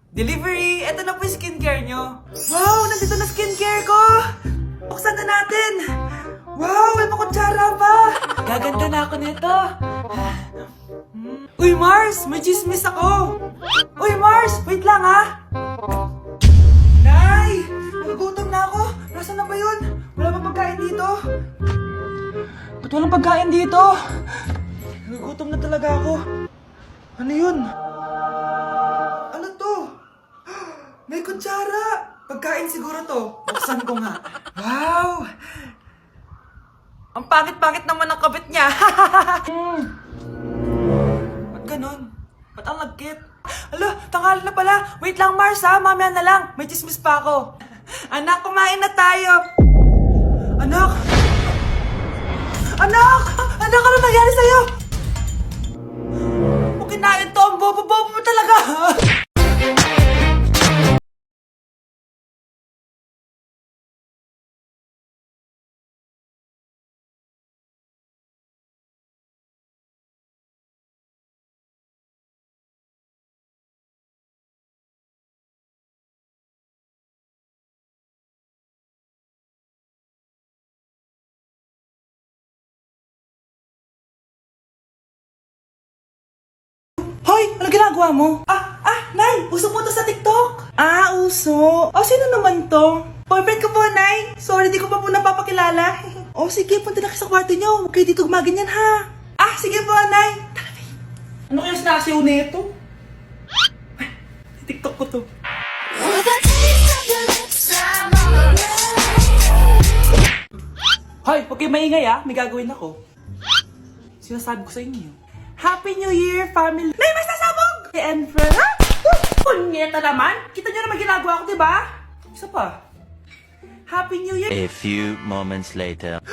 Delivery! Ito na po yung skincare nyo. Wow! Nandito na skincare ko! Buksan na natin! Wow! May pakutsara pa! Gaganda na ako nito! Uy, Mars! May chismis ako! Uy, Mars! Wait lang, ha! Nay! Nagugutom na ako! Nasaan na ba yun? Wala pa pagkain dito? Ba't walang pagkain dito? Nagugutom na talaga ako. Ano yun? Ano to? May kutsara! Pagkain siguro to. Buksan ko nga. Wow! Ang pangit-pangit naman ang kabit niya. Ba't ganun? Ba't ang lagkit? Alo, tanghali na pala. Wait lang, Mars, ha? Mamaya na lang. May chismis pa ako. Anak, kumain na tayo. Anak! Anak! Anak, ano nangyari sa'yo? Kung kinain to, ang bobo-bobo mo talaga. Hoy! Ano ginagawa mo? Nay! Uso po to sa TikTok! Uso? Sino naman to? Boyfriend ko po, Nay! Sorry, di ko pa po napapakilala. Sige, punta na kayo sa kwarto nyo. Huwag kayo dito gumaganyan, ha? Sige po, Nay! Tara, Nay. Ano kaya sinasiyaw nito? TikTok ko to. Hoy! Huwag kayo maingay, ha? May gagawin ako. Sinasabi ko sa inyo. Happy New Year, family! Nay, mas nasabog! And friend, ha? Punyeta naman! Kita nyo naman ginagawa ko, diba? Isa pa. Happy New Year! A few moments later.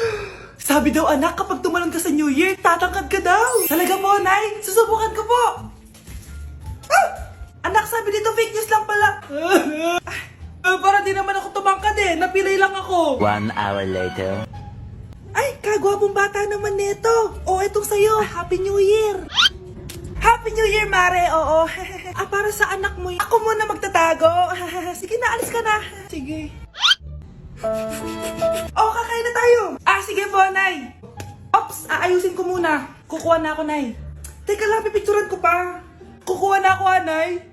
Sabi daw, anak, kapag tumalon ka sa New Year, tatangkad ka daw! Talaga po, Nay! Susubukan ko po! Anak, sabi dito, fake news lang pala! Para di naman ako tumangkad napilay lang ako! 1 hour later. Ay, kagwapong bata naman neto. Etong sa'yo. Happy New Year. Happy New Year, Mare. Oo. Para sa anak mo. Ako muna magtatago. Sige na, alis ka na. Sige. Kakain na tayo. Sige po, Nay. Ops, aayusin ko muna. Kukuha na ako, Nay. Teka lang, pipicturan ko pa. Kukuha na ako, Nay.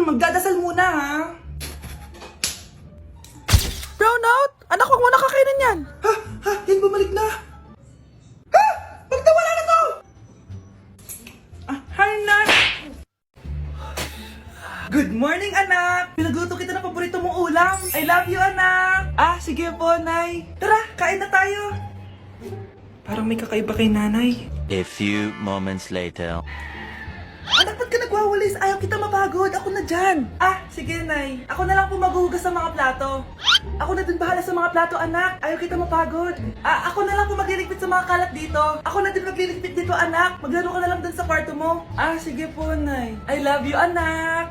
Magdadasal muna, ha. Brownout? Anak, huwag mo na kakainin yan. Yan bumalik na. Bakit nawala na to? Hi, Nay. Good morning, anak. Pinagluto kita ng paborito mong ulam. I love you, anak. Sige po, Nay. Tara, kain na tayo. Parang may kakaiba kay nanay. A few moments later. Anak, ba't ka nagwawalis? Ayaw kita mapagod. Ako na dyan. Sige, Nay. Ako na lang po maghuhugas sa mga plato. Ako na din bahala sa mga plato, anak. Ayaw kita mapagod. Ako na lang po magliligpit sa mga kalat dito. Ako na din magliligpit dito, anak. Maglaro ka na lang dun sa kwarto mo. Sige po, Nay. I love you, anak.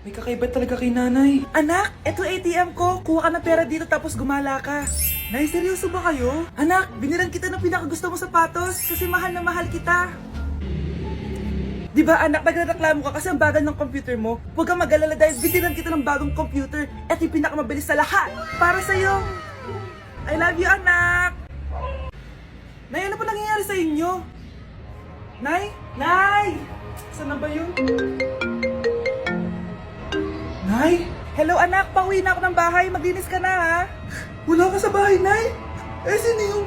May kakaiba talaga kay nanay. Anak, eto ATM ko. Kuha ka ng pera dito tapos gumala ka. Nay, seryoso ba kayo? Anak, binilan kita ng pinakagusto mo sapatos kasi mahal na mahal kita. Di ba, anak, nagreklamo ka kasi ang bagal ng computer mo? Huwag kang mag-alala dahil binilan kita ng bagong computer at yung pinakamabilis sa lahat. Para sa'yo. I love you, anak. Nay, ano pa nangyayari sa inyo? Nay? Nay! Saan na ba yun? Nay? Hello, anak. Pauwi na ako ng bahay. Maglinis ka na, ha? Wala ka sa bahay, Nay? Sino yung...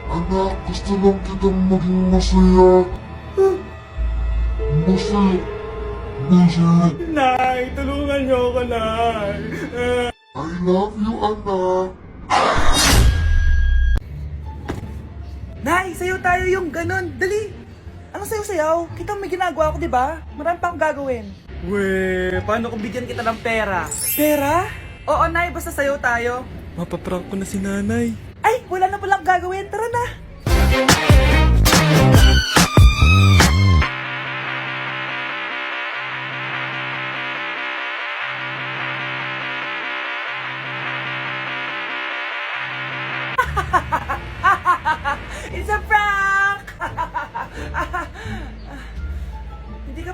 Anak, gusto lang kitang maging masaya. Masaya. Nay, tulungan niyo ako, Nay. I love you, anak. Nay, sayo tayo yung ganun. Dali. Ano sayo-sayaw? Kita may ginagawa ko, di ba? Marami pa akong gagawin. Weh, paano kung bigyan kita ng pera? Pera? Oo, Nay, basta sayo tayo. Mapaprank ko na si nanay. Ay, wala na palang gagawin. Tara na. It's a prank!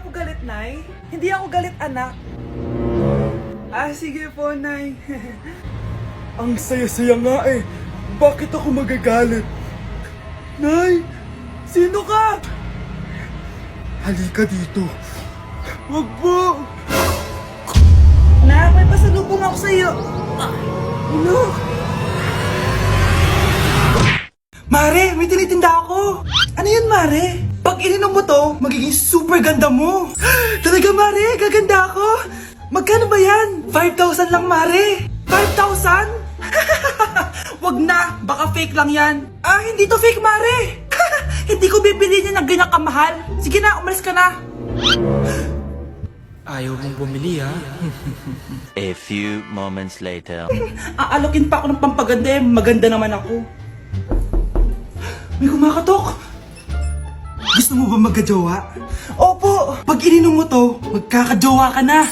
ako galit, Nay. Hindi ako galit, anak. Ah, sige po, Nay. Ang saya-saya nga eh. Bakit ako magagalit? Nay, sino ka? Halika dito. Wag po. Nak, may pasalubong ako sa'yo. Ano? Mare, may tinitinda ako. Ano yun, Mare? Pag ininom mo to, magiging super ganda mo. Talaga, Mare? Gaganda ako? Magkano ba yan? 5,000 lang, Mare. 5,000? Wag na, baka fake lang yan. Ah, hindi to fake, Mare. Hindi ko bibili niya ng ganyan kamahal. Sige na, umalis ka na. Ayaw mong bumili, ha? A few moments later. Aalokin pa ako ng pampaganda eh. Maganda naman ako. May kumakatok. Gusto mo ba magkajowa? Opo! Pag ininom mo to, magkakajowa ka na.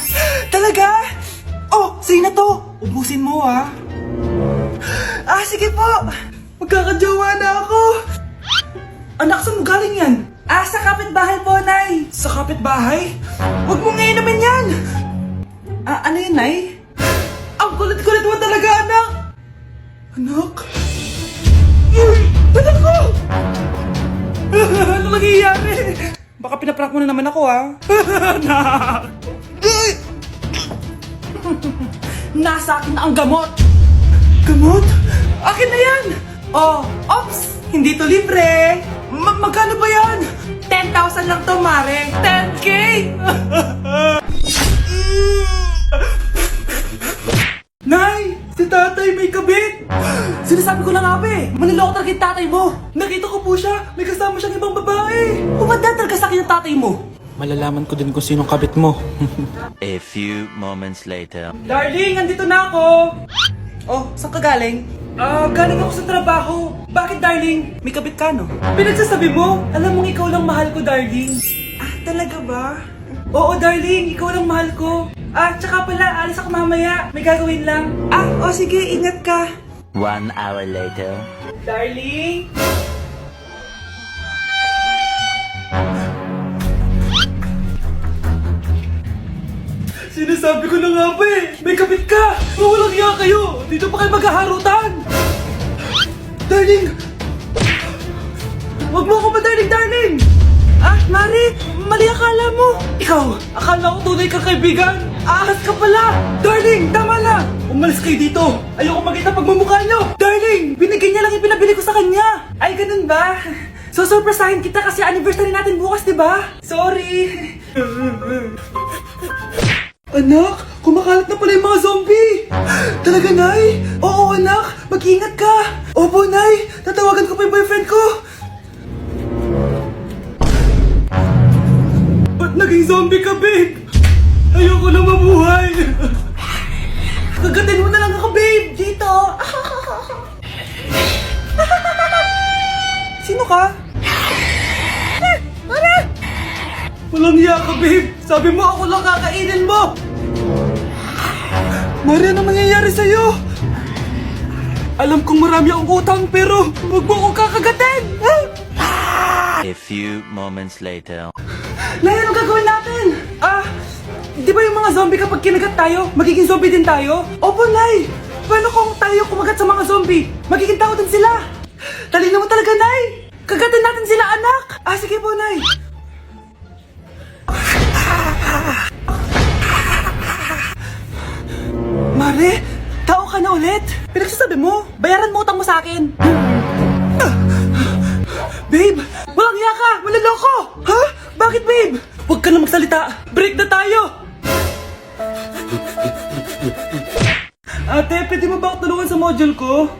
Talaga? Oh, sige na to. Ubusin mo, ha? Ah, sige po. Magkakajowa na ako. Anak, saan mo galing yan? Ah, sa kapitbahay po, Nay. Sa kapitbahay? Huwag mo ngayon naman yan. Ah, ano yun, Nay? Ang kulit-kulit mo talaga, anak. Anak? Uy! Anak ko! Ano nangyayari? Baka pinaprank mo na naman ako, ha? Anak! Nasa akin na ang gamot! Gamot? Akin na yan! Oh, ops! Hindi to libre! Magkano ba yan? 10,000 lang to, Mare! 10K! Nay! Si tatay may kabit! Sinasabi ko na nga ba eh! Maniloko talaga yung tatay mo! Nakita ko po siya! May kasama siyang ibang babae! Umanda talaga sa akin yung tatay mo! Malalaman ko din kung sinong kabit mo. A few moments later. Darling, andito na ako! Oh, saan ka galing? Galing ako sa trabaho. Bakit, darling? May kabit ka, no? Pinagsasabi mo? Alam mong ikaw lang mahal ko, darling. Ah, talaga ba? Oo, darling. Ikaw lang mahal ko. Ah, tsaka pala, alis ako mamaya. May gagawin lang. Ah, oh, sige. Ingat ka. 1 hour later. Darling? Sinasabi ko na nga ba eh! May kabit ka! Walang iya kayo! Dito pa kayo maghaharutan! Darling! Wag mo ako ba, darling! Ah, Mari! Mali akala mo! Ikaw! Akala ko tunay kang kaibigan! Ahas ka pala! Darling! Tama na! Umalis kayo dito! Ayoko makita pagmumukha nyo! Darling! Binigyan niya lang yung pinabili ko sa kanya! Ay, ganun ba? So, surpresahin kita kasi anniversary natin bukas, di ba? Sorry! Anak, kumakalat na pala yung mga zombie! Talaga, Nay? Oo, anak! Mag-ingat ka! Opo, Nay! Tatawagan ko pa yung boyfriend ko! Ba't naging zombie ka, babe? Ayoko na mabuhay! Kagatin mo na lang ako, babe! Dito! Sino ka? Walang hiya ka, babe! Sabi mo ako lang kakainin mo! Mari, ano mangyayari sa'yo? Alam kong marami akong utang pero huwag mo akong kakagatin! A few moments later. Nay, anong gagawin natin? Di ba yung mga zombie kapag kinagat tayo, magiging zombie din tayo? Opo, Nay! Paano kung tayo kumagat sa mga zombie? Magiging tao din sila! Talino mo talaga, Nay! Kagatin natin sila, anak! Ah, sige po, Nay! Mare, tao ka na ulit? Pinagsasabi mo, bayaran mo utang mo sa akin. Babe, walang hiya ka! Maloloko! Ha? Bakit, babe? Huwag ka na magsalita. Break na tayo! Ate, pwede mo ba ako tulungan sa module ko?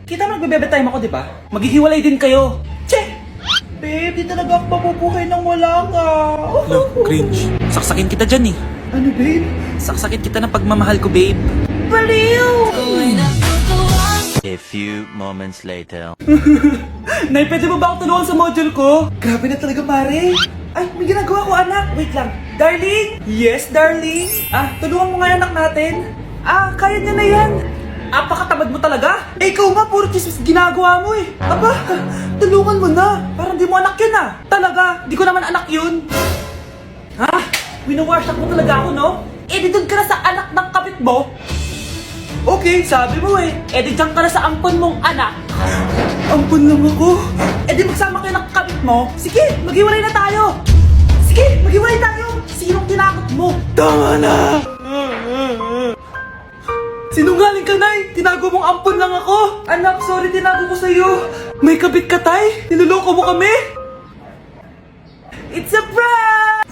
Kita mo nagbebebe time ako, di ba? Maghihiwalay din kayo. Che! Babe, di talaga ako mapupuhay nang wala ka. Cringe. Saksakin kita dyan eh. Ano, babe? Saksakin kita ng pagmamahal ko, babe. Baliw! A few moments later. Nay, pwede mo ba ako tulungan sa module ko? Grabe na talaga, pare. Ay, may ginagawa ko, anak. Wait lang. Darling? Yes, darling? Tulungan mo nga yung anak natin. Kaya niya na yan. Apakatamad mo talaga? Eh, ikaw nga, puro chismis ginagawa mo eh. Aba, tulungan mo na. Parang di mo anak yun ah. Talaga, di ko naman anak yun. Winawasak mo talaga ako, no? Eh, di doon ka na sa anak ng kapit mo. Okay, sabi mo eh. Eh, di dyan ka na sa ampon mong anak. Ampon lang ako? Eh, di magsama kayo ng kapit mo. Sige, maghiwalay na tayo. Sige, maghiwalay tayo. Sinong tinakot mo? Tama na! Sinungaling ka, Nay! Tinago mong ampon lang ako! Anak, sorry, tinago ko sa'yo! May kabit ka, Tay? Niloloko mo kami? It's a prank!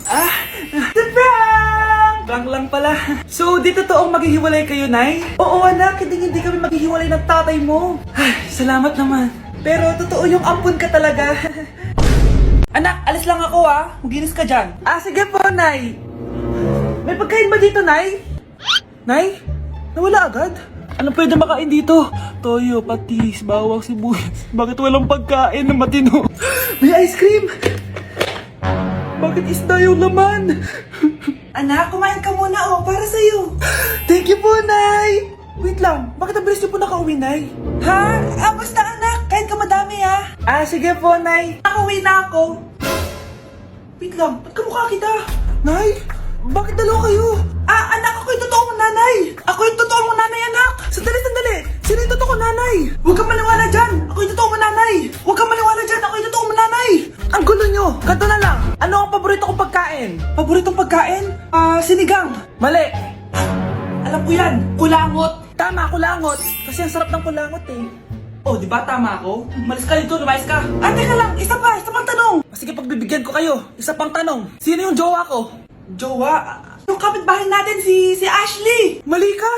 It's a prank! Prank lang pala. So, di totoong maghihiwalay kayo, Nay? Oo, anak, hindi kami maghihiwalay ng tatay mo. Ay, salamat naman. Pero totoo yung ampon ka talaga. Anak, alis lang ako Maginis ka dyan. Sige po, Nay. May pagkain ba dito, Nay? Nay? Nawala agad? Anong pwede makain dito? Toyo, patis, bawang, sibuyas. Bakit walang pagkain na matino? May ice cream! Bakit isda yung laman? Anak, kumain ka muna para sa'yo. Thank you po, Nay! Wait lang, bakit ang bilis niyo po nakauwi, Nay? Ha? Basta anak, kain ka madami sige po, Nay. Nakauwi na ako. Wait lang, ba't kamukha kita? Nay, bakit dalawa kayo? Anak, ako yung totoo mong nanay! Ako yung totoo mong nanay, anak! Sandali! Sino yung totoo kong nanay? Huwag kang maniwala dyan! Ako yung totoo mong nanay! Huwag kang maniwala dyan! Ako yung totoo mong nanay! Ang gulo nyo! Ganto na lang! Ano ang paborito kong pagkain? Paboritong pagkain? Sinigang! Mali! Alam ko yan! Kulangot! Tama, kulangot! Kasi ang sarap ng kulangot Oh, di ba tama ako? Malis ka dito, lumayas ka! Teka lang! Isa pang tanong! Sige, pagbibigyan ko kayo. Isa pang tanong. Sino yung jowa ko? Jowa? Yung kapitbahay natin, si Ashley! Mali ka!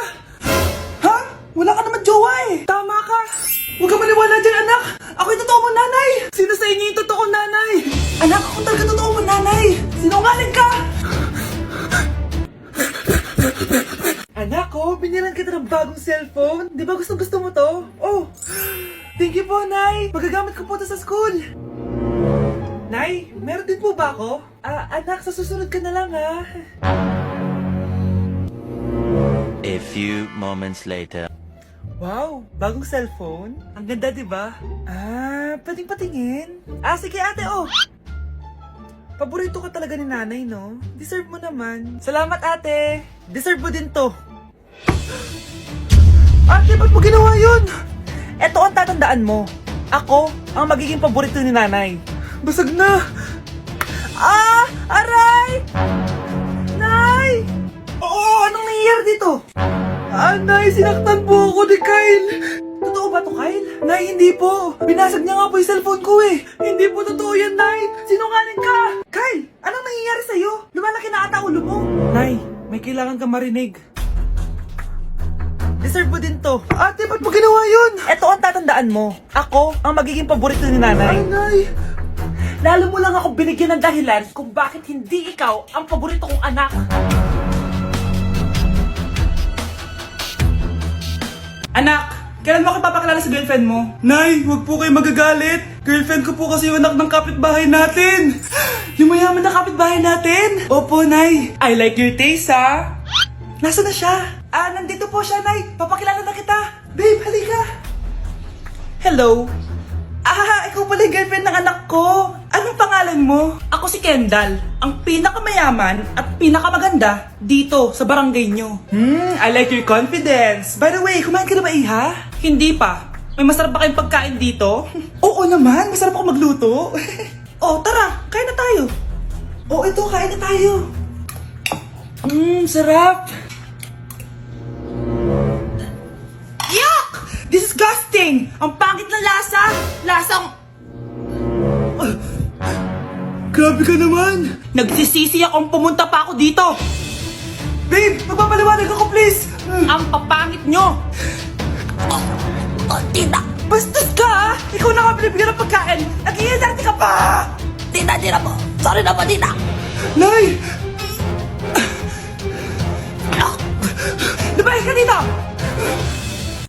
Ha? Wala ka naman jowa Tama ka! Huwag ka maniwala dyan, anak! Ako yung totoo mong nanay! Sino sa inyo yung totoo kong nanay? Anak, ako talaga totoo mong nanay! Sinungaling ka! Anak ko, binilan kita ng bagong cellphone. Di ba gusto mo to? Oh! Thank you po, Nay! Magagamit ko po to sa school! Nay, meron din po ba ako? Anak, sa susunod ka na lang A few moments later. Wow, bagong cellphone? Ang ganda, di ba? Pwedeng patingin? Sige ate, Paborito ka talaga ni nanay, no? Deserve mo naman. Salamat, ate. Deserve mo din to. Ate, ba't mo ginawa yun? Eto ang tatandaan mo. Ako ang magiging paborito ni nanay. Basag na! Aray! Nay! Oo, anong nangyayari dito? Nay, sinaktan po ako ni Kyle. Totoo ba to, Kyle? Nay, hindi po. Binasag niya nga po yung cellphone ko Hindi po totoo yan, Nay. Sinungaling ka. Kyle, anong nangyayari sa'yo? Lumalaki na ata ulo mo. Nay, may kailangan kang marinig. Deserve mo din to. Ate, ba't mo ginawa yun? Eto ang tatandaan mo. Ako ang magiging paborito ni nanay. Nay! Lalo mo lang ako binigyan ng dahilan kung bakit hindi ikaw ang paborito kong anak. Anak, kailan mo ako papakilala sa girlfriend mo? Nay, huwag po kayo magagalit. Girlfriend ko po kasi yung anak ng kapitbahay natin. Yung mayaman na kapitbahay natin. Opo, Nay. I like your taste, Nasaan na siya? Nandito po siya, Nay. Papakilala na kita. Babe, halika. Hello. Ikaw pala yung girlfriend ng anak ko. Anong pangalan mo? Ako si Kendall, ang pinakamayaman at pinakamaganda dito sa barangay nyo. I like your confidence. By the way, kumain ka na ba, Iha? Hindi pa. May masarap ba kayong pagkain dito? Oo naman, masarap ako magluto. Tara, kain na tayo. Ito, kain na tayo. Sarap. Yuck! Disgusting! Ang pangit na lasa! Lasang... Grabe ka naman! Nagsisisi akong pumunta pa ako dito! Babe, magpapaliwanag ako please! Ang papangit nyo! Tita! Bastos ka Ikaw na nga binibigyan ng pagkain! Nag-iinarte ka pa! Tita po! Sorry na po, tita! Nay! Lumayas ka dito!